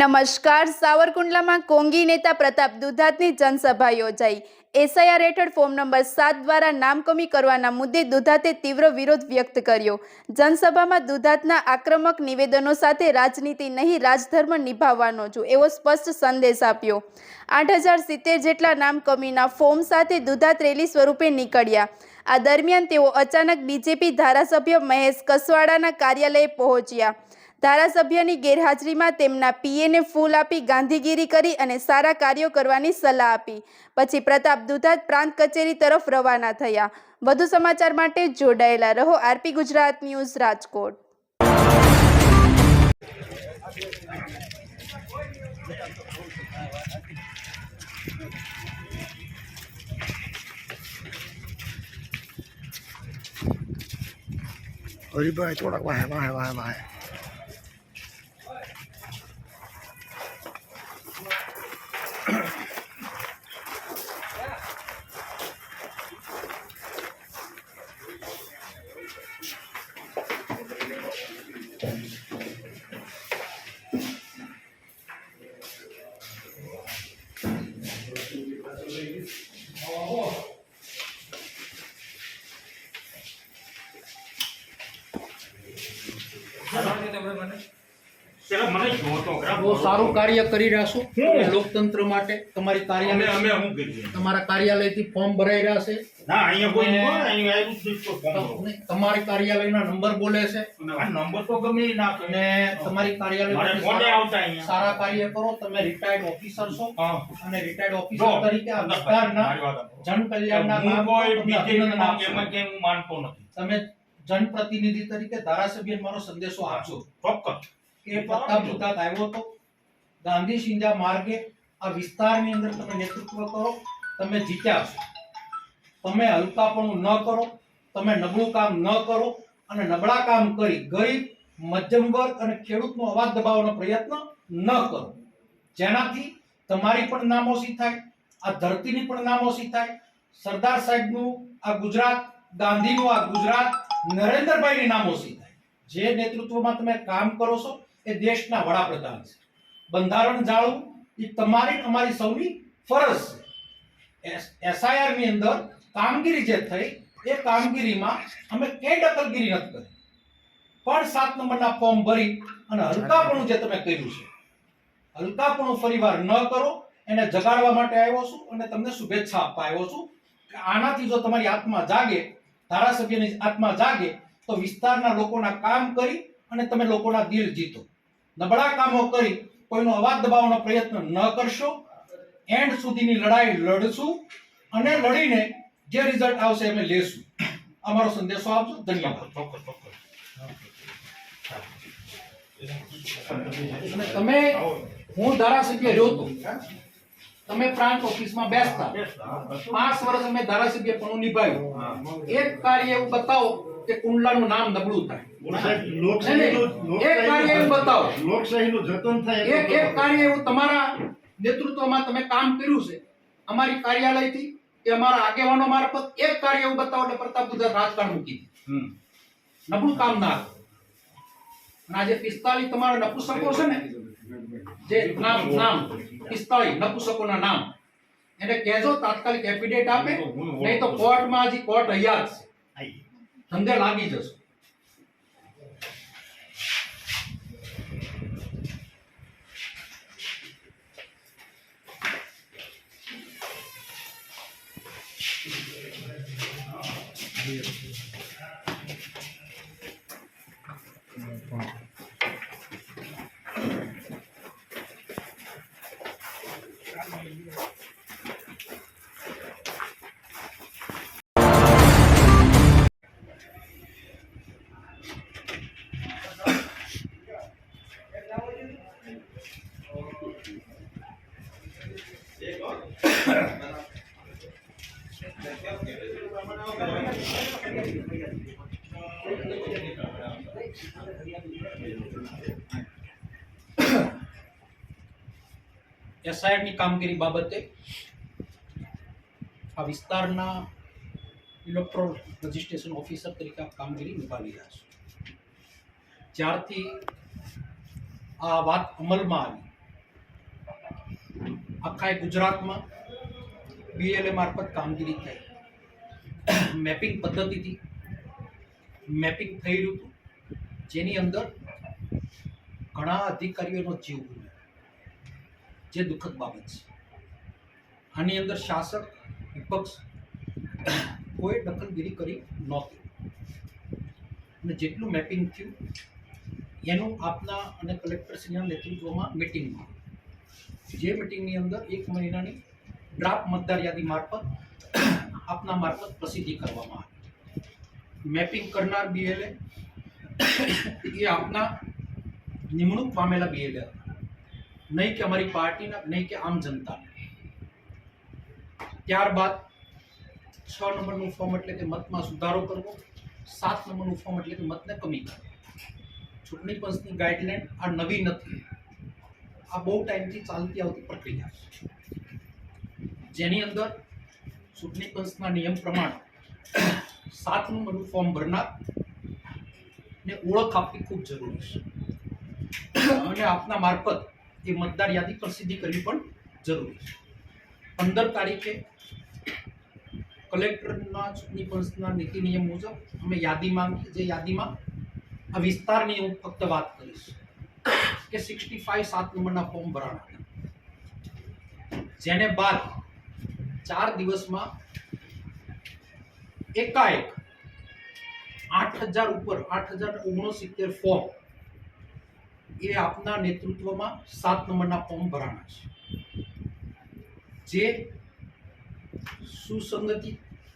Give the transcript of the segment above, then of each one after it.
નમસ્કાર. સાવરકુંડલામાં કોંગી નેતા પ્રતાપ દુધાતની જનસભા યોજાઈ. એસઆઈઆર હેઠળ ફોર્મ નંબર 7 દ્વારા નામકમી કરવાના મુદ્દે દુધાતે તીવ્ર વિરોધ વ્યક્ત કર્યો. જનસભામાં દુધાતના આક્રમક નિવેદનો સાથે રાજનીતિ નહીં રાજધર્મ નિભાવવાનો છું એવો સ્પષ્ટ સંદેશ આપ્યો. 8070 જેટલા નામકમીના ફોર્મ સાથે દુધાત રેલી સ્વરૂપે નીકળ્યા. આ દરમિયાન તેઓ અચાનક બીજેપી ધારાસભ્ય મહેશ કસવાડાના કાર્યાલયે પહોંચ્યા. ધારાસભ્યની ગેરહાજરીમાં તેમના પીએને ફૂલ આપી ગાંધીગીરી કરી અને સારા કાર્યો કરવાની સલાહ આપી. પછી પ્રતાપ દુધાત પ્રાંત કચેરી તરફ રવાના થયા. વધુ સમાચાર માટે જોડાયેલા રહો આરપી ગુજરાત ન્યૂઝ રાજકોટ. હરીભાઈ થોડાક વાહે વાહે વાહે વાહે બહુ સારું કાર્ય કરી રહ્યા છો લોકતંત્ર માટે. તમારી કાર્યાલય તમારા કાર્યાલયથી ફોર્મ ભરાઈ રહ્યા છે. તમારી કાર્યાલયના નંબર બોલે છે. નંબર તો ગમે ના અને તમારી કાર્યાલય સારા કાર્ય કરો. તમે રિટાયર્ડ ઓફિસર છો અને રિટાયર્ડ ઓફિસર તરીકે આ વિસ્તારના જનકલ્યાણના કામ માનતો નથી. તમે જનપ્રતિનિધિ તરીકે ધારાસભ્ય મારો સંદેશો આપજો ચોક્કસ કે પ્રતાપ દુધાત આવ્યો તો ગાંધી સિંધા માર્ગે આ વિસ્તારની અંદર તમે નેતૃત્વ કરો. તમે જીત્યા છો. તમે હલકાપણું ન કરો, તમે નબળું કામ ન કરો અને નબળા કામ કરી ગરીબ મધ્યમ વર્ગ અને ખેડૂતનો અવાજ દબાવવાનો પ્રયત્ન ન કરો, જેનાથી તમારી પણ નામોશી થાય, આ ધરતીની પણ નામોશી થાય. સરદાર સાહેબનું આ ગુજરાત, ગાંધીનું આ ગુજરાત, નરેન્દ્રભાઈની નામોશી થાય. જે નેતૃત્વમાં તમે કામ કરો છો એ દેશના વડાપ્રધાન છે. બંધારણ જાળવું એ તમારી અમારી સૌની ફરજ છે. એસઆઈઆર ની અંદર કામગીરી જે થઈ એ કામગીરીમાં અમે ક્યાંય દખલગીરી નથી કરી, પણ 7 નંબરના ફોર્મ ભરી અને હલકાપણું જે તમે કર્યું છે, હલકાપણું ફરીવાર ન કરો. એને જગાડવા માટે આવ્યો છું અને તમને શુભેચ્છા આપવા આવ્યો છું કે આનાથી જો તમારી આત્મા જાગે, ધારાસભ્યની આત્મા જાગે, તો વિસ્તારના લોકોના કામ કરી અને તમે લોકોના દિલ જીતો. નબળા કામો કરી કોઈનો અવાજ દબાવવાનો પ્રયત્ન ન કરશો. એન્ડ સુધીની લડાઈ લડશું અને લડીને જે રિઝલ્ટ આવશે અમે લેશું. અમારો સંદેશો આપજો. ધન્યવાદ. અને તમે, હું ધારાસભ્ય રહ્યો તો, તમે પ્રાંત ઓફિસમાં બેસતા 5 વર્ષ અમે ધારાસભ્ય પણ નિભાવ્યું. એક કાર્ય એવું બતાવો કે કુંડલાનું નામ નબળું થાય. એક કાર્ય એવું બતાવો, લોકશાહીનું જતન થાય. એક કાર્ય એવું તમારા નેતૃત્વમાં તમે કામ કર્યું છે અમારી કાર્યાલયથી કે અમારા આગેવાનો મારફત. એક કાર્ય એવું બતાવો એટલે પ્રતાપ દુધાત રાજકારણ મૂકી દે. નબળું કામ ના કરો. અને આજે 45 તમારા નપુસકો છે ને, જે નામ 45 નપુસકોના નામ, એને કહેજો તાત્કાલિક એફિડેવિટ આપે, નહીં તો કોર્ટમાં હજી કોર્ટ અહીંયા જ છે, ધંધે લાગી જશે. એસઆઈઆર ની કામગીરી બાબતે આ વિસ્તારના ઇલેક્ટ્રોલ રજિસ્ટ્રેશન ઓફિસર તરીકે કામગીરી નિભાવી રહ્યા છો. જ્યારથી આ વાત અમલમાં આવી આખા ગુજરાતમાં બીએલએ મારફત કામગીરી થઈ, મેપિંગ પદ્ધતિથી મેપિંગ થઈ રહ્યું હતું, જેની અંદર ઘણા અધિકારીઓનો જીવ ગુમાવ્યો, જે દુઃખદ બાબત છે. આની અંદર શાસક વિપક્ષ કોઈ દખલગીરી કરી નહોતી અને જેટલું મેપિંગ થયું એનું આપના અને કલેક્ટરશ્રીના નેતૃત્વમાં મિટિંગમાં, જે મિટિંગની અંદર 1 મહિનાની ડ્રાફ્ટ મતદાર યાદી મારફત આપના મારફત પ્રસિદ્ધિ કરવામાં આવી. મેપિંગ કરનાર બીએલએ એ આપના નિમણૂક પામેલા બીએલએ હતા, નહીં કે અમારી પાર્ટીના, નહીં કે આમ જનતાના. ત્યારબાદ 6 નંબરનું ફોર્મ એટલે કે મતમાં સુધારો કરવો, 7 નંબરનું ફોર્મ એટલે કે મતને કમી કરવો. ચૂંટણી પંચની ગાઈડલાઈન આ નવી નથી, આ બહુ ટાઈમથી ચાલતી આવતી પ્રક્રિયા છે, જેની અંદર ચૂંટણી પંચના નિયમ પ્રમાણે 7 નંબરનું ફોર્મ ભરનાર ને ઓળખ આપવી ખૂબ જરૂરી છે અને આપના મારફત એ મતદાર યાદી પ્રસિદ્ધિ કરવી પણ જરૂરી છે. 15 તારીખે કલેક્ટરના ચૂંટણી પંચના નીતિ નિયમ મુજબ અમે યાદી માંગી, જે યાદીમાં આ વિસ્તારની હું ફક્ત વાત કરીશ કે 65 7 નંબરના ફોર્મ ભરાણા, જેને બાદ 4 દિવસમાં એકાએક 8000 ઉપર 8069 ફોર્મ એ આપના નેતૃત્વમાં 7 નંબરના ફોર્મ ભરાણા છે, જે સુસંગતિ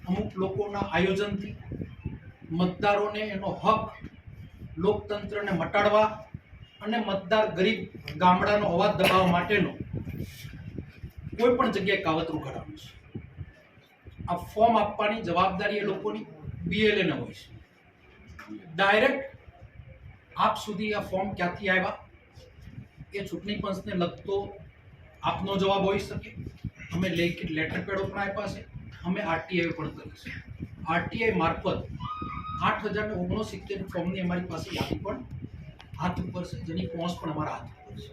અમુક લોકોના આયોજનથી મતદારોને એનો હક, લોકતંત્રને મટાડવા અને મતદાર ગરીબ ગામડાનો અવાજ દબાવવા માટેનો કોઈ પણ જગ્યાએ કાવતરું ઘડાવ્યું છે. આ ફોર્મ આપવાની જવાબદારી એ લોકોની બીએલએને હોય છે. ડાયરેક્ટ આપ સુધી આ ફોર્મ ક્યાંથી આવ્યા એ ચૂંટણી પંચને લગતો આપનો જવાબ હોઈ શકે. અમે લેખિત લેટર પેડો પણ આપ્યા છે, અમે આરટીઆઈ પણ કરી છે. આરટીઆઈ મારફત 8069 ફોર્મની અમારી પાસે યાદી પણ હાથ ઉપર છે, જેની પહોંચ પણ અમારા હાથ ઉપર છે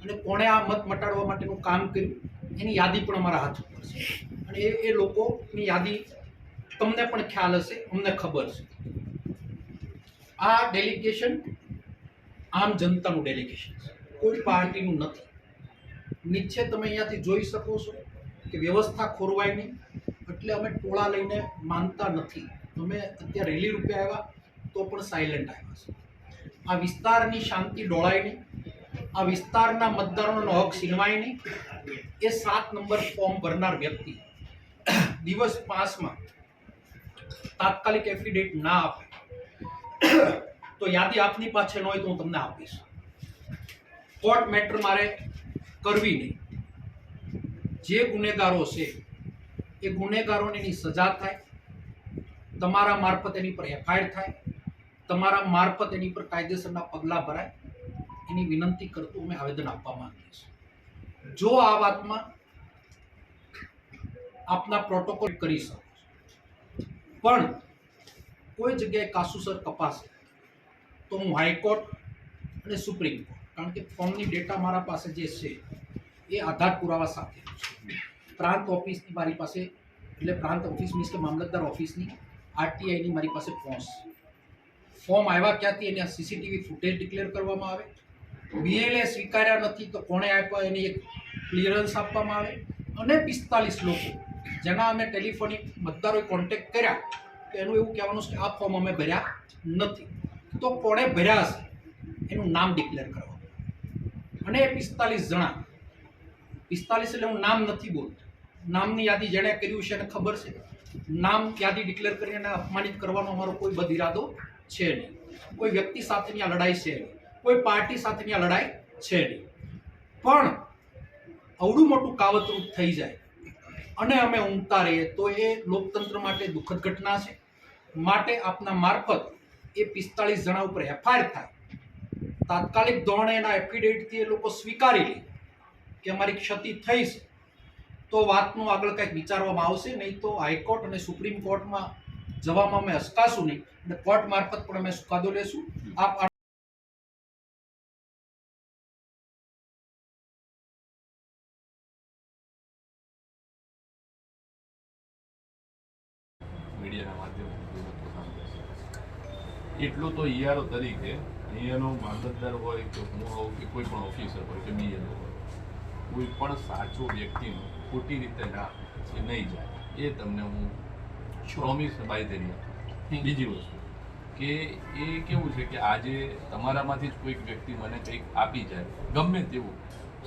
અને કોણે આ મત મટાડવા માટેનું કામ કર્યું એની યાદી પણ અમારા હાથ ઉપર છે અને એ લોકોની યાદી તમને પણ ખ્યાલ હશે, અમને ખબર છે. આ ડેલિગેશન આમ જનતાનું ડેલિગેશન છે, કોઈ પાર્ટીનું નથી. નીચે તમે અહીંયાથી જોઈ શકો છો કે વ્યવસ્થા ખોરવાય નહીં, એટલે અમે ટોળા લઈને માનતા નથી. અમે અત્યારે રેલી રૂપે આવ્યા તો પણ સાયલેન્ટ આવ્યા છે. આ વિસ્તારની શાંતિ ડોળાય નહીં, આ વિસ્તારના મતદારોનો હક છીનવાય નહીં. એ 7 નંબર ફોર્મ ભરનાર વ્યક્તિ દિવસ 5માં તાત્કાલિક એફિડેવિટ ના આપે તો યાદી આપની પાસે ન હોય તો હું તમને આપીશ. કોર્ટ મેટર મારે કરવી નહીં. જે ગુનેગારો છે એ ગુનેગારોને એની સજા થાય, તમારા મારફત એની પર એફઆઈઆર થાય, તમારા મારફત એની પર કાયદેસરના પગલાં ભરાય, એની વિનંતી કરતું અમે આવેદન આપવા માંગીએ છીએ. જો આ વાતમાં આપના પ્રોટોકોલ કરી શકો પણ કોઈ જગ્યાએ કાસુસર કપાશે તો હું હાઈકોર્ટ અને સુપ્રીમ કોર્ટ, કારણ કે ફોર્મની ડેટા મારા પાસે જે છે એ આધાર પુરાવા સાથે છે. પ્રાંત ઓફિસની મારી પાસે, એટલે પ્રાંત ઓફિસ મીન્સ કે મામલતદાર ઓફિસની આરટીઆઈની મારી પાસે પહોંચ. ફોર્મ આવ્યા ક્યાંથી એના સીસીટીવી ફૂટેજ ડિક્લેર કરવામાં આવે. બીએલએ સ્વીકાર્યા નથી તો કોણે આપ્યા એની એક ક્લિયરન્સ આપવામાં આવે. અને 45 લોકો જેના અમે ટેલિફોનિક મતદારોએ કોન્ટેક્ટ કર્યા તો એનું એવું કહેવાનું છે કે આ ફોર્મ અમે ભર્યા નથી, તો કોણે ભર્યા હશે એનું નામ ડિક્લેર કરવાનું. અને એ 45 જણા, 45 એટલે હું નામ નથી બોલતો, નામની યાદી જેણે કર્યું છે એને ખબર છે. નામ યાદી ડિક્લેર કરીને એને અપમાનિત કરવાનો અમારો કોઈ બદ ઇરાદો છે નહીં. કોઈ વ્યક્તિ સાથેની આ લડાઈ છે નહીં, કોઈ પાર્ટી સાથેની આ લડાઈ છે નહીં. પણ અવડું મોટું કાવતરું થઈ જાય અને અમે ઊંઘતા રહીએ તો એ લોકતંત્ર માટે દુઃખદ ઘટના છે. માટે આપના મારફત એ 45 જણા ઉપર એફઆઈઆર થાય, તાત્કાલિક ધોરણે એના એફિડેવિટથી એ લોકો સ્વીકારી લે કે અમારી ક્ષતિ થઈ છે, તો વાતનું આગળ કંઈક વિચારવામાં આવશે. નહીં તો હાઈકોર્ટ અને સુપ્રીમ કોર્ટમાં જવામાં અમે અચકાશું નહીં અને કોર્ટ મારફત પણ અમે ચુકાદો લેશું. આપ મીડિયાના માધ્યમથી લોકો સાંભળે છે. એટલું તો ઈઆરઓ તરીકે અહીંયાનો મામલતદાર હોય કે હું હોઉં કે કોઈ પણ ઓફિસર હોય કે બીએલઓ હોય, કોઈ પણ સાચો વ્યક્તિનું ખોટી રીતે ના એ નહીં જાય એ તમને હું પ્રોમિસ બાંધેલી આપું. બીજી વસ્તુ કે એ કેવું છે કે આજે તમારામાંથી જ કોઈક વ્યક્તિ મને કંઈક આપી જાય, ગમે તેવું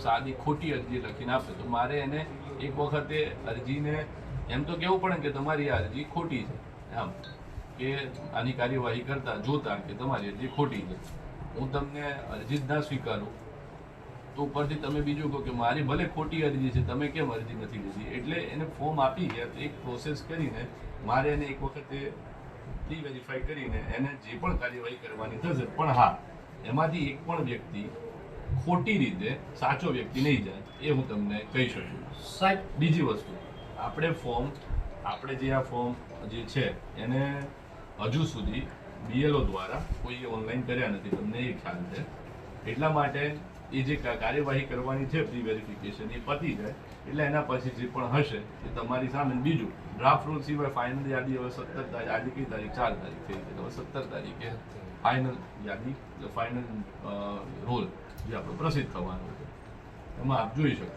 સાદી ખોટી અરજી લખીને આપે, તો મારે એને એક વખતે અરજીને એમ તો કહેવું પડે કે તમારી આ અરજી ખોટી છે, આમ કે આની કાર્યવાહી કરતા જોતા કે તમારી અરજી ખોટી છે. હું તમને અરજી જ ના સ્વીકારું તો ઉપરથી તમે બીજું કહો કે મારી ભલે ખોટી અરજી છે, તમે કેમ અરજી નથી લીધી. એટલે એને ફોર્મ આપી ગયા તો એક પ્રોસેસ કરીને મારે એને એક વખતે રી વેરીફાઈ કરીને એને જે પણ કાર્યવાહી કરવાની થશે. પણ હા, એમાંથી એક પણ વ્યક્તિ ખોટી રીતે સાચો વ્યક્તિ નહીં જાય એ હું તમને કહી શકું. સાહેબ, બીજી વસ્તુ, આપણે જે આ ફોર્મ જે છે એને હજુ સુધી બીએલઓ દ્વારા કોઈએ ઓનલાઈન કર્યા નથી, તમને એ ખ્યાલ છે. એટલા માટે એ જે કાર્યવાહી કરવાની છે પ્રી વેરિફિકેશન એ પતી જાય એટલે એના પછી જે પણ હશે એ તમારી સામે. બીજું, ડ્રાફ્ટ રૂલ સિવાય ફાઇનલ યાદી હવે 17 તારીખ, આજે કઈ તારીખ 4 તારીખ થઈ ગઈ, હવે 17 તારીખે ફાઇનલ યાદી, ફાઇનલ રોલ જે આપણો પ્રસિદ્ધ થવાનો છે એમાં આપ જોઈ શકો.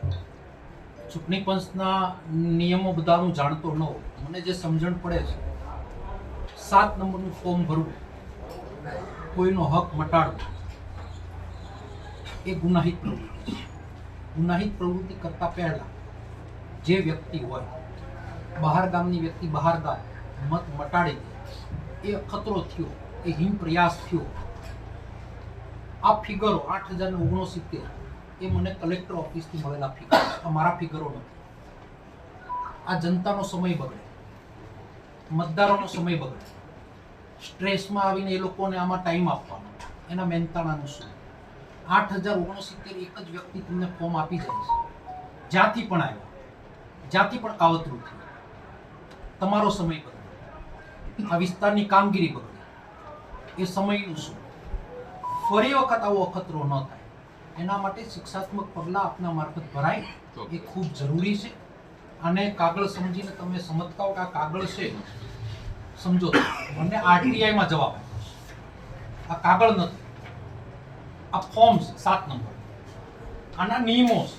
ચૂંટણી પંચના નિયમો બધા હું જાણતો ન હોઉં, મને જે સમજણ પડે છે 7 નંબરનું ફોર્મ ભરવું, કોઈનો હક મટાડવો એ ગુનાહિત પ્રવૃત્તિ છે. ગુનાહિત પ્રવૃત્તિ કરતા પહેલા જે વ્યક્તિ હોય, બહાર ગામની વ્યક્તિ બહાર ગામ મત મટાડી દે, એ ખતરો થયો, એ હિમ પ્રયાસ થયો. આ ફિગરો 8,069 એ મને કલેક્ટર ઓફિસથી મળેલા ફિગરો, આ મારા ફિગરો નથી. આ જનતાનો સમય બગડે, મતદારોનો સમય બગડે, સ્ટ્રેસમાં આવીને એ લોકોને આમાં ટાઈમ આપવાનો, એના મહેનતાણાનું શું. 8,069 એક જ વ્યક્તિ તમને ફોર્મ આપી જાય છે, જ્યાંથી પણ આવ્યા, જ્યાંથી પણ કાવતરું થયું, તમારો સમય બગડે, આ વિસ્તારની કામગીરી બગડે, એ સમયનું શું. ફરી વખત આવો અખતરો ન થાય એના માટે શિક્ષાત્મક પગલાં આપના મારફત ભરાય એ ખૂબ જરૂરી છે. અને કાગળ સમજીને તમે સમજતા હો કે આ કાગળ છે, સમજો મને આરટીઆઈમાં જવાબ આપ્યો, આ કાગળ નથી, આ ફોર્મ છે 7 નંબર, આના નિયમો છે,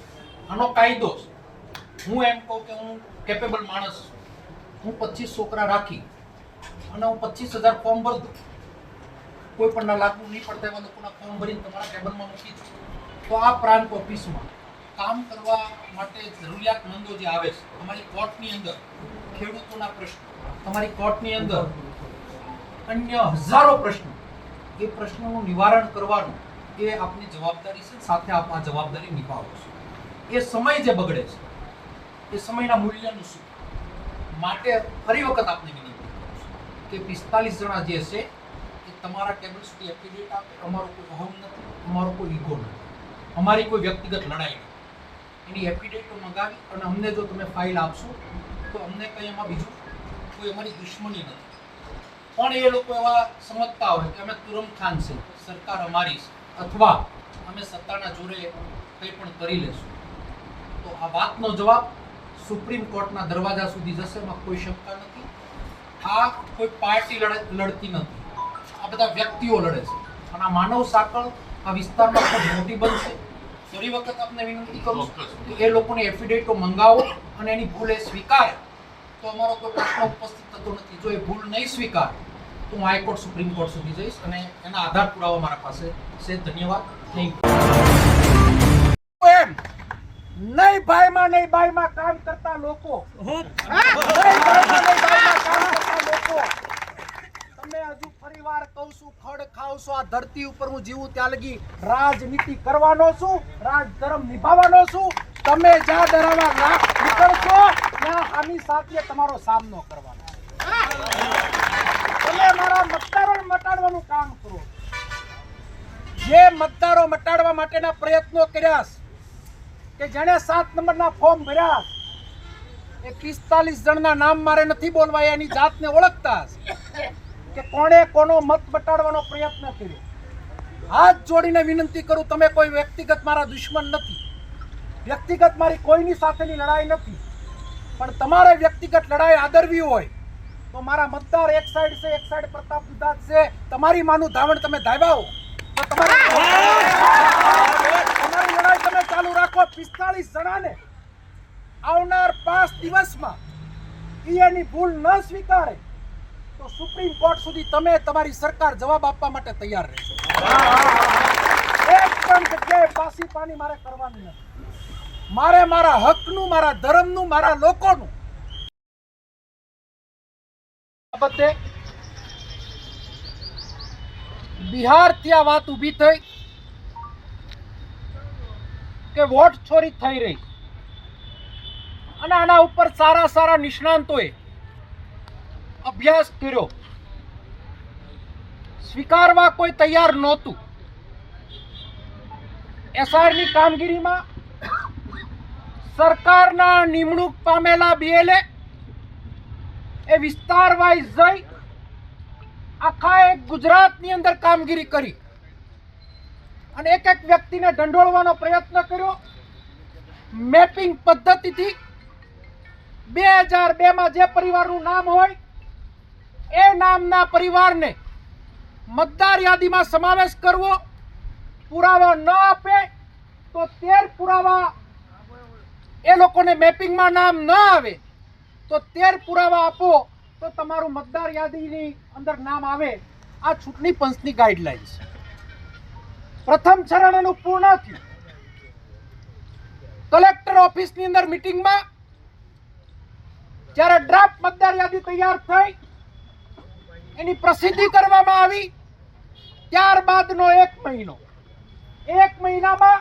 આનો કાયદો છે. હું એમ કહું કે હું કેપેબલ માણસ છું, હું 25 છોકરા રાખી અને હું 25,000 ફોર્મ ભરી દઉં, કોઈ પણ લાગુ નહીં પડતા એવા લોકોના ફોર્મ ભરીને તમારા ટેબલમાં મૂકી દઉં, તો આ પ્રાંત ઓફિસમાં કામ કરવા માટે જરૂરિયાતમંદો જે આવે છે, તમારી કોર્ટની અંદર ખેડૂતોના પ્રશ્નો, તમારી કોર્ટની અંદર અન્ય હજારો પ્રશ્નો, એ પ્રશ્નોનું નિવારણ કરવાનું એ આપની જવાબદારી છે. સાથે આપ આ જવાબદારી નિભાવો છો. એ સમય જે બગડે છે એ સમયના મૂલ્યનું શું. માટે ફરી વખત આપને વિનંતી કરું છું કે 45 જણા જે છે એ તમારા ટેબલ સુધી એફિડેવિટ આપે. અમારો કોઈ અહમ નથી, અમારો કોઈ ઈગો નથી, અમારી કોઈ વ્યક્તિગત લડાઈ નથી. એની એફિડેવિટો મંગાવી અને અમને જો તમે ફાઇલ આપશો તો અમને કંઈ એમાં બીજું કોઈ અમારી દુશ્મની નથી. પણ એ લોકો એવા સમજતા હોય કે અમે તુરમ ખાન છે, સરકાર અમારી છે, અથવા અમે સત્તાના જોરે કંઈ પણ કરી લેશું, તો આ વાતનો જવાબ સુપ્રીમ કોર્ટના દરવાજા સુધી જશે, એમાં કોઈ શંકા નથી. આ કોઈ પાર્ટી લડતી નથી, આ બધા વ્યક્તિઓ લડે છે. અને આ માનવ સાંકળ આ વિસ્તારમાં ખૂબ મોટી બનશે. ફરી વખત આપને વિનંતી કરું છું કે એ લોકોની એફિડેવિટો મંગાવો અને એની ભૂલ એ સ્વીકારે તો અમારો કોઈ પ્રશ્ન ઉપસ્થિત થતો નથી. જો એ ભૂલ નહીં સ્વીકારે તો હું હાઈકોર્ટ સુપ્રીમ કોર્ટ સુધી જઈશ અને એના આધાર પુરાવા મારા પાસે છે. ધન્યવાદ. Thank you. નહીં ભાઈમાં નહીં બાઈમાં કામ કરતા લોકો, તમે હજુ ફરીવાર કહું છું, ખડ ખાવશો આ ધરતી ઉપર હું જીવું ત્યાં લગી રાજનીતિ કરવાનો છું, રાજધર્મ નિભાવવાનો છું. તમે જ્યાં ડરાવા નીકળશો ત્યાં આની સાથે તમારો સામનો કરવાનો. તમે મારા મતદારોને મટાડવાનું કામ કરો. જે મતદારો મટાડવા માટેના પ્રયત્નો કર્યા કે જેણે 7 નંબરના ફોર્મ ભર્યા, એ 45 જણના નામ મારે નથી બોલવા, એની જાતને ઓળખતા કે કોણે કોનો મત બટાડવાનો પ્રયત્ન કર્યો. હાથ જોડીને વિનંતી કરું, તમે કોઈ વ્યક્તિગત મારા દુશ્મન નથી, વ્યક્તિગત મારી કોઈની સાથેની લડાઈ નથી, પણ તમારે વ્યક્તિગત લડાઈ આદરવી હોય તો મારા મતદાર એક સાઈડ છે, એક સાઈડ પ્રતાપ દુધાત છે. તમારી માનું ધાવણ તમે ધાવ્યા હો તો તમારી લડાઈ તમે ચાલુ રાખો. 45 જણાને આવનાર 5 દિવસમાં એની ભૂલ ન સ્વીકારે તો સુપ્રીમ કોર્ટ સુધી તમે તમારી સરકાર જવાબ આપવા માટે તૈયાર રહેશો. એક પણ જગ્યાએ પાસી પાની મારે કરવાની નથી. મારે મારા હકનું, મારા ધર્મનું, મારા લોકોનું બાબતે બિહારથી આ વાત ઊભી થઈ કે વોટ ચોરી થઈ રહી અને આના ઉપર સારા નિષ્ણાંતોએ અભ્યાસ કર્યો. સ્વીકારવા કોઈ તૈયાર નહોતું. એસઆરની કામગીરીમાં સરકારના નિમણૂક પામેલા બીએલએ એ વિસ્તાર વાઇઝ જઈ આખા એક ગુજરાતની અંદર કામગીરી કરી અને એક એક વ્યક્તિને ઢંઢોળવાનો પ્રયત્ન કર્યો. મેપિંગ પદ્ધતિથી 2002માં જે પરિવારનું નામ હોય એ નામના પરિવારને મતદાર યાદીમાં સમાવેશ કરવો. પુરાવા ન આપે તો 13 પુરાવા એ લોકોને મેપિંગમાં નામ ન આવે તો 13 પુરાવા આપો તો તમારું મતદાર યાદીની અંદર નામ આવે. આ ચૂંટણી પંચની ગાઈડલાઇન્સ. પ્રથમ ચરણ એનું પૂર્ણ થયું. કલેક્ટર ઓફિસની અંદર મીટિંગમાં જ્યારે ડ્રાફ્ટ મતદાર યાદી તૈયાર થઈ એની પ્રસિદ્ધિ કરવામાં આવી ત્યારબાદનો 1 મહિનામાં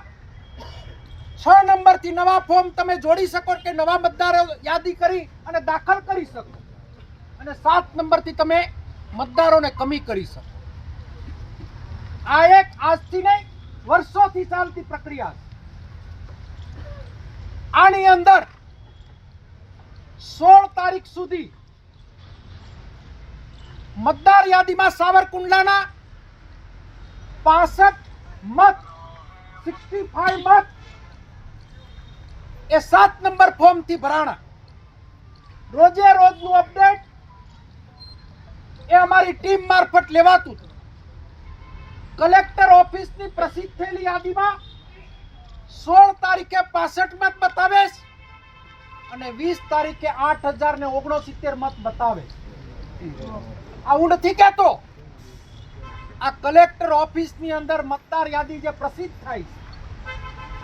6 નંબરથી નવા ફોર્મ તમે જોડી શકો કે નવા મતદારો યાદી કરી અને દાખલ કરી શકો અને 7 નંબરથી તમે મતદારોને કમી કરી શકો. આ એક આજથી નહીં વર્ષોથી ચાલતી પ્રક્રિયા છે. આની અંદર 16 તારીખ સુધી મતદાર યાદીમાં સાવરકુંડલાના 65 મત 65 મત એ 7 નંબર ફોર્મથી ભરાણા. રોજે રોજનું અપડેટ એ અમારી ટીમ મારફત લેવાતું હતું. કલેક્ટર ઓફિસની પ્રસિદ્ધ થયેલી યાદીમાં 16 તારીખે 65 મત બતાવે અને 20 તારીખે 8069 મત બતાવે. આ હું નથી કહેતો, આ કલેક્ટર ઓફિસની અંદર મતદાર યાદી જે પ્રસિદ્ધ થાય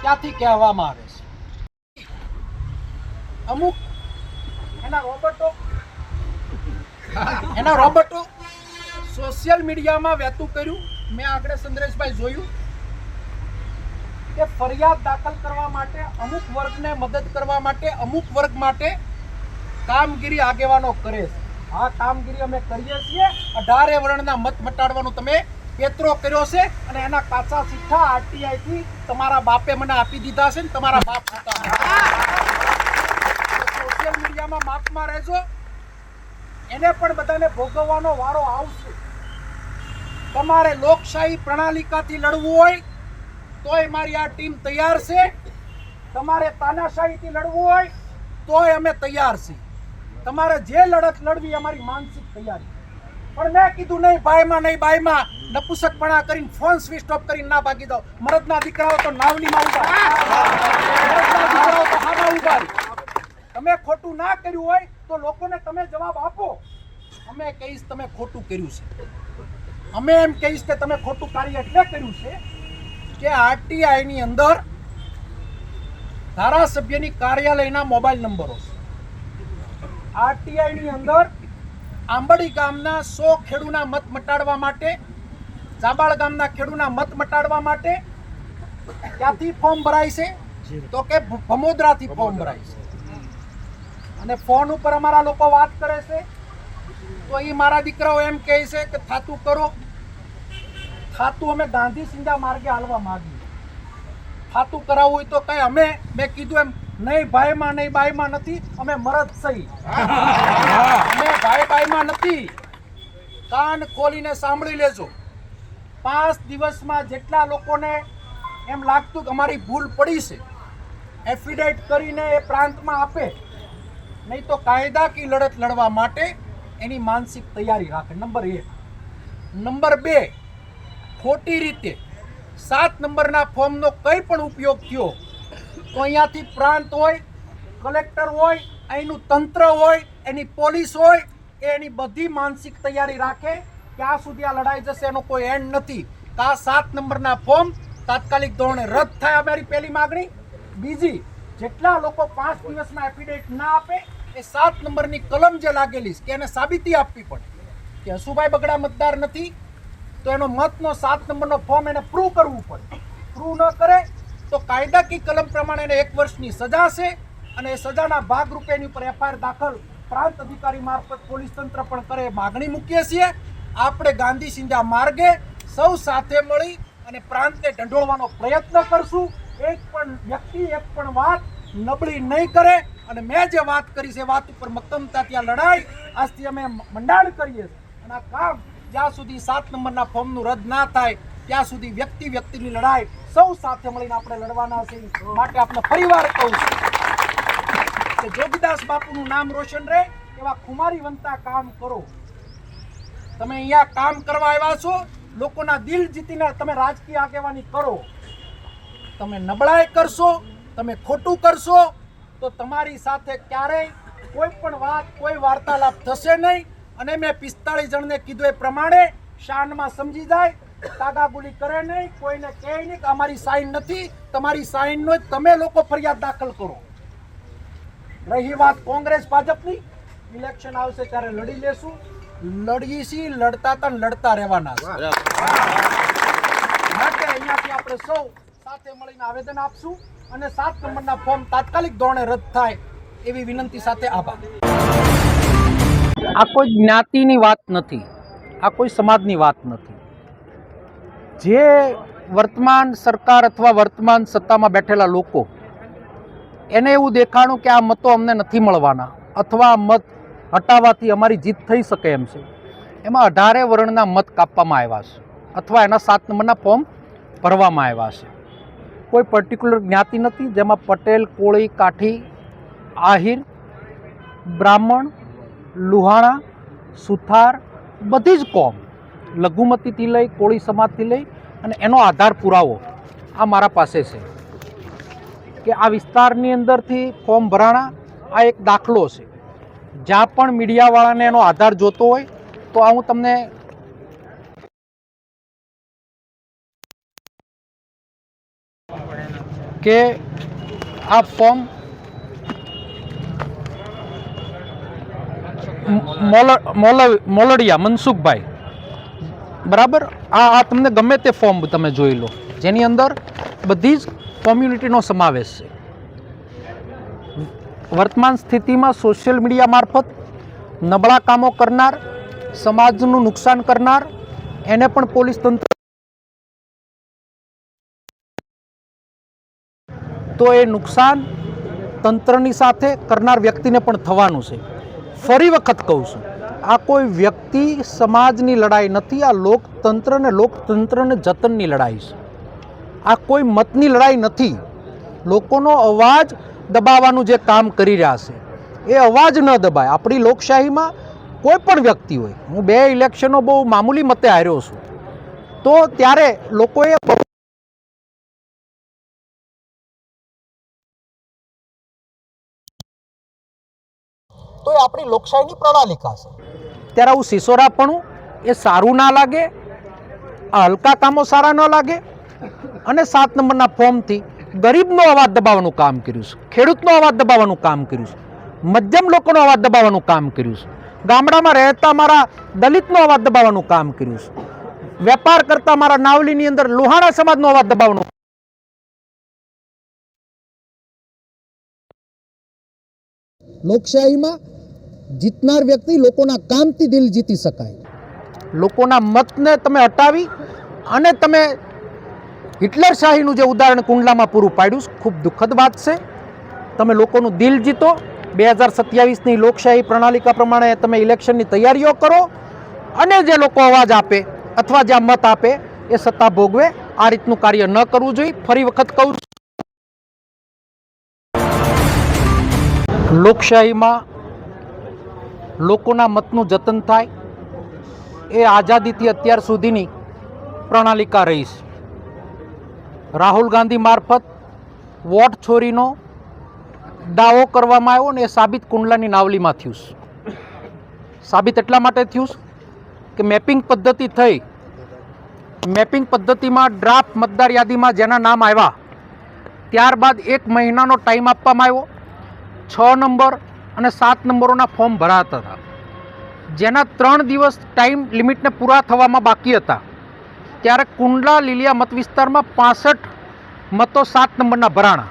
ત્યાંથી કહેવામાં આવે છે. અમુક એના રોબોટો સોશિયલ મીડિયામાં વહેતું કર્યું. મેં આગળ સંદ્રેશભાઈ જોયું કે ફરિયાદ દાખલ કરવા માટે અમુક વર્ગને મદદ કરવા માટે અમુક વર્ગ માટે કામગીરી આગેવાનો કરે છે. આ કામગીરી અમે કરીએ છીએ. 18 વર્ણના મત મટાડવાનું તમે પેતરો કર્યો છે અને એના કાચા સિક્કા આરટીઆઈ થી તમારા બાપે મને આપી દીધા છે ને તમારા બાપ હતા. સોશિયલ મીડિયામાં માપમાં રહેજો. એને પણ બધાને ભોગવવાનો વારો આવશે. તમારે લોકશાહી પ્રણાલિકાથી લડવું હોય તોય મારી આ ટીમ તૈયાર છે. તમારે તાનાશાહીથી લડવું હોય તોય અમે તૈયાર છીએ. તમારે જે લડત લડવી અમારી માનસિક તૈયારી. પણ મેં કીધું નહીં ભાઈમાં નહીં બાઈમાં નપુસકપણા કરીને ફોન સ્વિચ ઓફ કરીને ના ભાગી દો. મરદના દીકરાઓ તો નાવડીમાં ઉભા, મરદના દીકરાઓ તો હામાં ઉભા. તમે ખોટું ના કર્યું હોય તો લોકોને તમે જવાબ આપો. અમે કહીશ તમે ખોટું કર્યું છે. અમે એમ કહીશ કે તમે ખોટું કાર્ય એટલે કર્યું છે કે આરટીઆઈ ની અંદર ધારાસભ્યની કાર્યાલયના મોબાઈલ નંબરો છે. આરટીઆઈ ની અંદર આંબડી ગામના 100 ખેડૂના મત મટાડવા માટે, જાબાળ ગામના ખેડૂના મત મટાડવા માટે ક્યાંથી ફોર્મ ભરાય છે તો કે ભમોદરાથી ફોર્મ ભરાય છે. અને ફોન ઉપર અમારા લોકો વાત કરે છે તો એ મારા દીકરાઓ એમ કહે છે કે થાતું કરો. થાતું અમે ગાંધી સિંધા માર્ગે હાલવા માંગીએ. થાતું કરાવવું હોય તો કઈ અમે મેં કીધું એમ નહીં ભાઈમાં નહીં બાઈમાં નથી. અમે મરદ સહી, અમે ભાઈ બાઈમાં નથી. કાન ખોલીને સાંભળી લેજો. 5 દિવસમાં જેટલા લોકોને એમ લાગતું કે અમારી ભૂલ પડી છે એફિડેવિટ કરીને એ પ્રાંતમાં આપે, નહીં તો કાયદાકીય લડત લડવા માટે એની માનસિક તૈયારી રાખે. નંબર 1. નંબર 2, ખોટી રીતે 7 નંબરના ફોર્મનો કંઈ પણ ઉપયોગ થયો તો અહીંયાથી પ્રાંત હોય, કલેક્ટર હોય, અહીંનું તંત્ર હોય, એની પોલીસ હોય, એની બધી માનસિક તૈયારી રાખે. ક્યાં સુધી આ લડાઈ જશે એનો કોઈ એન્ડ નથી. આ 7 નંબરના ફોર્મ તાત્કાલિક ધોરણે રદ થાય, અમારી પહેલી માગણી. બીજી, જેટલા લોકો 5 દિવસમાં એફિડેવિટ ના આપે એ 7 નંબરની કલમ જે લાગેલી છે કે એને સાબિતી આપવી પડે કે હસુભાઈ બગડા મતદાર નથી, તો એનો મતનો 7 નંબરનો ફોર્મ એને પ્રૂવ કરવું પડે. પ્રૂવ ન કરે તો કાયદાકીય કલમ પ્રમાણે એને 1 વર્ષની સજા છે અને એ સજાના ભાગરૂપે એની ઉપર એફઆઈઆર દાખલ પ્રાંત અધિકારી મારફત પોલીસ તંત્ર પણ કરે. માગણી મૂકીએ છીએ. આપણે ગાંધી સિંધા માર્ગે સૌ સાથે મળી અને પ્રાંતને ઢંઢોળવાનો પ્રયત્ન કરશું. એક પણ વ્યક્તિ, એક પણ વાત નબળી નહીં કરે અને મેં જે વાત કરી છે એ વાત ઉપર મક્કમતાથી આ લડાઈ આજથી અમે મંડાણ કરીએ છીએ. અને આ કામ જ્યાં સુધી 7 નંબરના ફોર્મનું રદ ના થાય ત્યાં સુધી વ્યક્તિની લડાઈ સૌ સાથે મળીને આપણે લડવાના છે. માટે આપણે ફરીવાર કહું છું કે જોગીદાસ બાપુનું નામ રોશન રહે એવા ખુમારી વંતા કામ કરો. તમે અહીંયા કામ કરવા આવ્યા છો, લોકોના દિલ જીતીને તમે રાજકીય આગેવાની કરો. તમે નબળાઈ કરશો, તમે ખોટું કરશો તો તમારી સાથે ક્યારેય કોઈ પણ વાત, કોઈ વાર્તાલાપ થશે નહીં. અને મેં 45 જણને કીધું એ પ્રમાણે શાનમાં સમજી જાય, કાગાગુલી કરે નહીં, કોઈને કહે નહીં કે અમારી સાઈન નથી. તમારી સાઈનનો તમે લોકો ફરિયાદ દાખલ કરો. રહી વાત કોંગ્રેસ ભાજપની, ઇલેક્શન આવશે ત્યારે લડી લેશું. લડીશી, લડતા રહેવાના. માટે અહીંયાથી આપણે સૌ સાથે મળીને આવેદન આપશું અને 7 નંબરના ફોર્મ તાત્કાલિક ધોરણે રદ થાય એવી વિનંતી સાથે આભાર. આ કોઈ જ્ઞાતિની વાત નથી, આ કોઈ સમાજની વાત નથી. જે વર્તમાન સરકાર અથવા વર્તમાન સત્તામાં બેઠેલા લોકો એને એવું દેખાણું કે આ મતો અમને નથી મળવાના અથવા આ મત હટાવવાથી અમારી જીત થઈ શકે એમ છે, એમાં 18 વર્ણના મત કાપવામાં આવ્યા છે અથવા એના 7 નંબરના ફોર્મ ભરવામાં આવ્યા છે. કોઈ પર્ટિક્યુલર જ્ઞાતિ નથી જેમાં પટેલ, કોળી, કાઠી, આહિર, બ્રાહ્મણ, લુહાણા, સુથાર, બધી જ કોમ, લઘુમતીથી લઈ કોળી સમાજથી લઈ અને એનો આધાર પુરાવો આ મારા પાસે છે કે આ વિસ્તારની અંદરથી ફોર્મ ભરાણા. આ એક દાખલો છે. જ્યાં પણ મીડિયાવાળાને એનો આધાર જોતો હોય તો આ હું તમને કે આ ફોર્મ મોલડિયા મનસુખભાઈ, બરાબર, આ તમને ગમે તે ફોર્મ તમે જોઈ લો જેની અંદર બધી જ કોમ્યુનિટીનો સમાવેશ છે. વર્તમાન સ્થિતિમાં સોશિયલ મીડિયા મારફત નબળા કામો કરનાર, સમાજનું નુકસાન કરનાર એને પણ પોલીસ તંત્ર, તો એ નુકસાન તંત્રની સાથે કરનાર વ્યક્તિને પણ થવાનું છે. ફરી વખત કહું છું, આ કોઈ વ્યક્તિ સમાજની લડાઈ નથી, આ લોકતંત્ર ને લોકતંત્રને જતનની લડાઈ છે. આ કોઈ મતની લડાઈ નથી. લોકોનો અવાજ દબાવવાનું જે કામ કરી રહ્યા છે એ અવાજ ન દબાય. આપણી લોકશાહીમાં કોઈ પણ વ્યક્તિ હોય, હું 2 ઇલેક્શનો બહુ મામૂલી મતે હાર્યો છું, તો ત્યારે લોકોએ તો એ આપણી લોકશાહીની પ્રણાલિકા છે. ત્યારે આવું સિસોરાપણું એ સારું ના લાગે, આ હલકા કામો સારા ન લાગે. અને 7 નંબરના ફોર્મથી ગરીબનો અવાજ દબાવવાનું કામ કર્યું છે, ખેડૂતનો અવાજ દબાવવાનું કામ કર્યું છે, મધ્યમ લોકોનો અવાજ દબાવવાનું કામ કર્યું છે, ગામડામાં રહેતા મારા દલિતનો અવાજ દબાવવાનું કામ કર્યું છે, વેપાર કરતા મારા નાવલીની અંદર લોહાણા સમાજનો અવાજ દબાવવાનું. લોકશાહીમાં જીતનાર વ્યક્તિ લોકોના કામથી દિલ જીતી શકાય. લોકોના મતને તમે હટાવી અને તમે હિટલર શાહીનું જે ઉદાહરણ કુંડલામાં પૂરું પાડ્યું, ખૂબ દુઃખદ વાત છે. તમે લોકોનું દિલ જીતો. 2027ની લોકશાહી પ્રણાલિકા પ્રમાણે તમે ઇલેક્શનની તૈયારીઓ કરો અને જે લોકો અવાજ આપે અથવા જ્યાં મત આપે એ સત્તા ભોગવે. આ રીતનું કાર્ય ન કરવું જોઈએ. ફરી વખત કહું છું, લોકશાહીમાં લોકોના મતનું જતન થાય એ આઝાદીથી અત્યાર સુધીની પ્રણાલિકા રહી છે. રાહુલ ગાંધી મારફત વોટ ચોરીનો દાવો કરવામાં આવ્યો ને એ સાબિત કુંડલાની નાવલીમાં થયું છે. સાબિત એટલા માટે થયું કે મેપિંગ પદ્ધતિ થઈ. મેપિંગ પદ્ધતિમાં ડ્રાફ્ટ મતદાર યાદીમાં જેના નામ આવ્યા ત્યારબાદ 1 મહિનાનો ટાઈમ આપવામાં આવ્યો. 6 નંબર અને 7 નંબરોના ફોર્મ ભરાતા હતા, જેના 3 દિવસ ટાઈમ લિમિટને પૂરા થવામાં બાકી હતા. ત્યારે કુંડલા લીલિયા મત વિસ્તારમાં 65 મતો 7 નંબરના ભરાણા.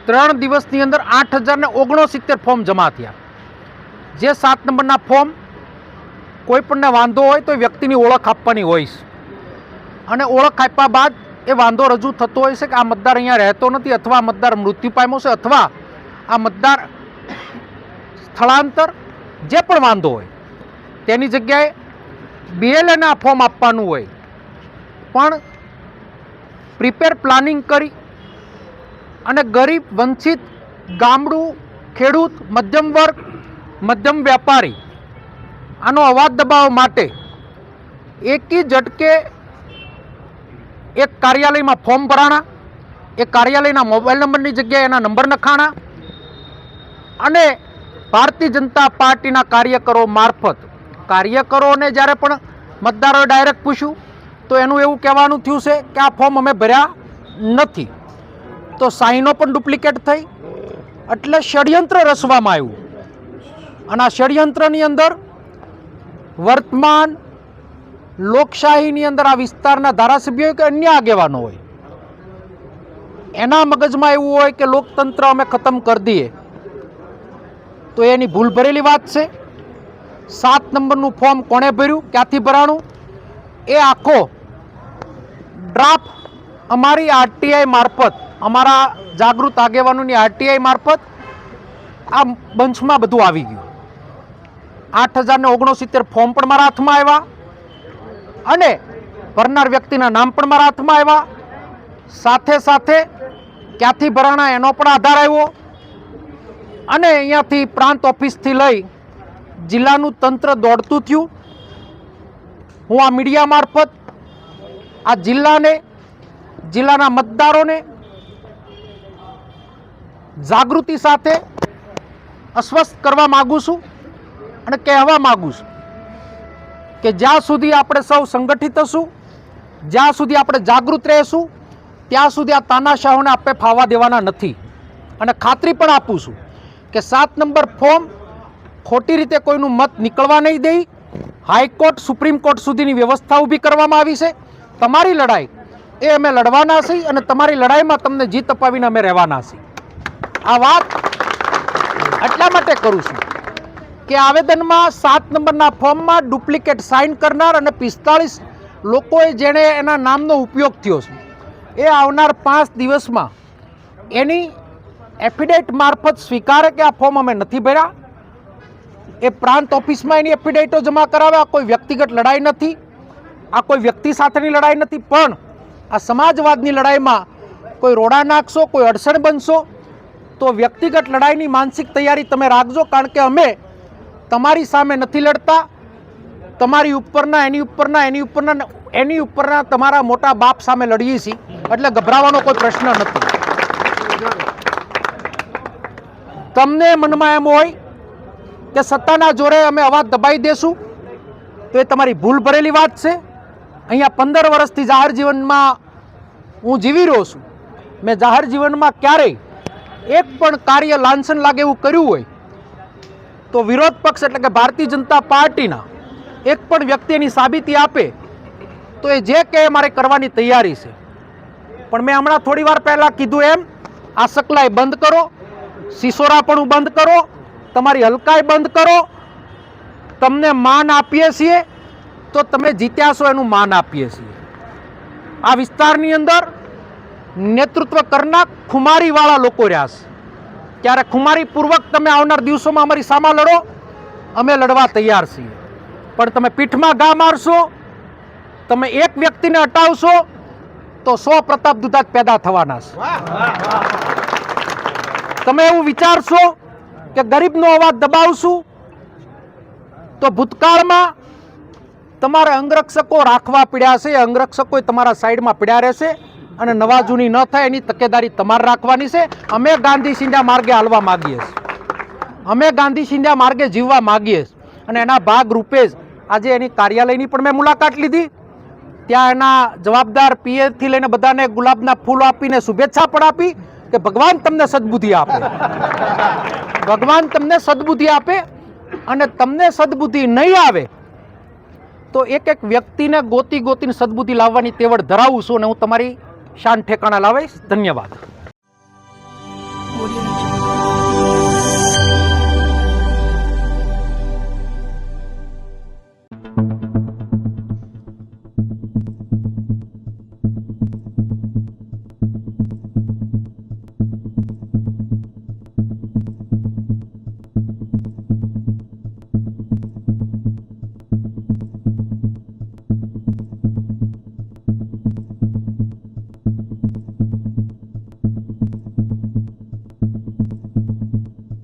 3 દિવસની અંદર 8069 ફોર્મ જમા થયા. જે 7 નંબરના ફોર્મ કોઈ પણને વાંધો હોય તો એ વ્યક્તિની ઓળખ આપવાની હોય છે, અને ઓળખ આપ્યા બાદ એ વાંધો રજૂ થતો હોય છે કે આ મતદાર અહીંયા રહેતો નથી, અથવા આ મતદાર મૃત્યુ પામ્યો છે, અથવા આ મતદાર સ્થળાંતર, જે પણ વાંધો હોય તેની જગ્યાએ BLAના ફોર્મ આપવાનું હોય. પણ પ્રિપેર પ્લાનિંગ કરી અને ગરીબ, વંચિત, ગામડું, ખેડૂત, મધ્યમ વર્ગ, મધ્યમ વેપારી આનો અવાજ દબાવવા માટે એકી ઝટકે એક કાર્યાલયમાં ફોર્મ ભરાણા. એ કાર્યાલયના મોબાઈલ નંબરની જગ્યાએ એના નંબર નખાણા અને ભારતીય જનતા પાર્ટીના કાર્યકરો મારફત કાર્યકરોને જ્યારે પણ મતદારોએ ડાયરેક્ટ પૂછ્યું તો એનું એવું કહેવાનું થયું છે કે આ ફોર્મ અમે ભર્યા નથી. તો સાઈનો પણ ડુપ્લિકેટ થઈ. એટલે ષડયંત્ર રચવામાં આવ્યું, અને આ ષડયંત્રની અંદર વર્તમાન લોકશાહીની અંદર આ વિસ્તારના ધારાસભ્યો કે અન્ય આગેવાનો હોય, એના મગજમાં એવું હોય કે લોકતંત્ર અમે ખતમ કરી દઈએ, તો એની ભૂલ ભરેલી વાત છે. 7 નંબરનું ફોર્મ કોણે ભર્યું, ક્યાંથી ભરાણું, એ આખો ડ્રાફ્ટ અમારી RTI મારફત, અમારા જાગૃત આગેવાનોની RTI મારફત આ બંચમાં બધું આવી ગયું. 8069 ફોર્મ પણ મારા હાથમાં આવ્યા અને ભરનાર વ્યક્તિના નામ પણ મારા હાથમાં આવ્યા. સાથે સાથે ક્યાંથી ભરાણા એનો પણ આધાર આવ્યો, અને અહીંયાથી પ્રાંત ઓફિસથી લઈ જિલ્લાનું તંત્ર દોડતું થયું. હું આ મીડિયા મારફત આ જિલ્લાને, જિલ્લાના મતદારોને જાગૃતિ સાથે અસ્વસ્થ કરવા માગું છું અને કહેવા માગું છું કે જ્યાં સુધી આપણે સૌ સંગઠિત હશું, જ્યાં સુધી આપણે જાગૃત રહીશું, ત્યાં સુધી આ તાનાશાહોને આપણે ફાવા દેવાના નથી. અને ખાતરી પણ આપું છું કે 7 નંબર ફોર્મ ખોટી રીતે કોઈનું મત નીકળવા નહીં દે. હાઈકોર્ટ, સુપ્રીમ કોર્ટ સુધીની વ્યવસ્થા ઊભી કરવામાં આવી છે. તમારી લડાઈ એ અમે લડવાના છીએ, અને તમારી લડાઈમાં તમને જીત અપાવીને અમે રહેવાના છીએ. આ વાત એટલા માટે કરું છું કે આવેદનમાં 7 નંબરના ફોર્મમાં ડુપ્લિકેટ સાઇન કરનાર અને 45 લોકોએ જેણે એના નામનો ઉપયોગ થયો છે, એ આવનાર 5 દિવસમાં એની એફિડેવિટ મારફત સ્વીકારે કે આ ફોર્મ અમે નથી ભર્યા. એ પ્રાંત ઓફિસમાં એની એફિડેવિટો જમા કરાવે. આ કોઈ વ્યક્તિગત લડાઈ નથી, આ કોઈ વ્યક્તિ સાથેની લડાઈ નથી, પણ આ સમાજવાદની લડાઈમાં કોઈ રોડા નાખશો, કોઈ અડચણ બનશો તો વ્યક્તિગત લડાઈની માનસિક તૈયારી તમે રાખજો. કારણ કે અમે તમારી સામે નથી લડતા, તમારી ઉપરના, એની ઉપરના, એની ઉપરના, એની ઉપરના તમારા મોટા બાપ સામે લડીએ છીએ. એટલે ગભરાવાનો કોઈ પ્રશ્ન નથી. તમને મનમાં એમ હોય કે સત્તાના જોરે અમે અવાજ દબાઈ દેશું, તો એ તમારી ભૂલ ભરેલી વાત છે. અહીંયા 15 વર્ષથી જાહેર જીવનમાં હું જીવી રહ્યો છું. મેં જાહેર જીવનમાં ક્યારેય એક પણ કાર્ય લાંછન લાગે એવું કર્યું હોય તો વિરોધ પક્ષ એટલે કે ભારતીય જનતા પાર્ટીના એક પણ વ્યક્તિ એની સાબિતી આપે તો એ જે કહે મારે કરવાની તૈયારી છે. પણ મેં હમણાં થોડી વાર પહેલાં કીધું એમ, આ સકલાઈ બંધ કરો, સિસોરાપણું બંધ કરો, તમારી હલકાઈ બંધ કરો. તમને માન આપીએ છીએ તો તમે જીત્યા છો એનું માન આપીએ છીએ. આ વિસ્તારની અંદર નેતૃત્વ કરનાર ખુમારીવાળા લોકો રહ્યા છે. ત્યારે ખુમારીપૂર્વક તમે આવનાર દિવસોમાં અમારી સામે લડો, અમે લડવા તૈયાર છીએ. પણ તમે પીઠમાં ઘા મારશો, તમે એક વ્યક્તિને હટાવશો તો 100 પ્રતાપ દુધાત પેદા થવાના છે. તમે એવું વિચારશો કે ગરીબનો અવાજ દબાવશું તો ભૂતકાળમાં તમારે અંગરક્ષકો રાખવા પડ્યા છે, અંગરક્ષકો તમારા સાઈડમાં પડ્યા રહેશે અને નવા જૂની ન થાય એની તકેદારી તમારે રાખવાની છે. અમે ગાંધી સિંધા માર્ગે હાલવા માગીએ છીએ, અમે ગાંધી સિંધા માર્ગે જીવવા માગીએ છીએ અને એના ભાગ રૂપે જ આજે એની કાર્યાલયની પણ મેં મુલાકાત લીધી. ત્યાં એના જવાબદાર પીએથી લઈને બધાને ગુલાબના ફૂલ આપીને શુભેચ્છા પણ આપી કે ભગવાન તમને સદબુદ્ધિ આપે, ભગવાન તમને સદબુદ્ધિ આપે અને તમને સદબુદ્ધિ નહીં આવે તો એક એક વ્યક્તિને ગોતીને સદબુદ્ધિ લાવવાની તેવડ ધરાવું છું અને હું તમારી શાન ઠેકાણા લાવીશ. ધન્યવાદ. Audio Jungle.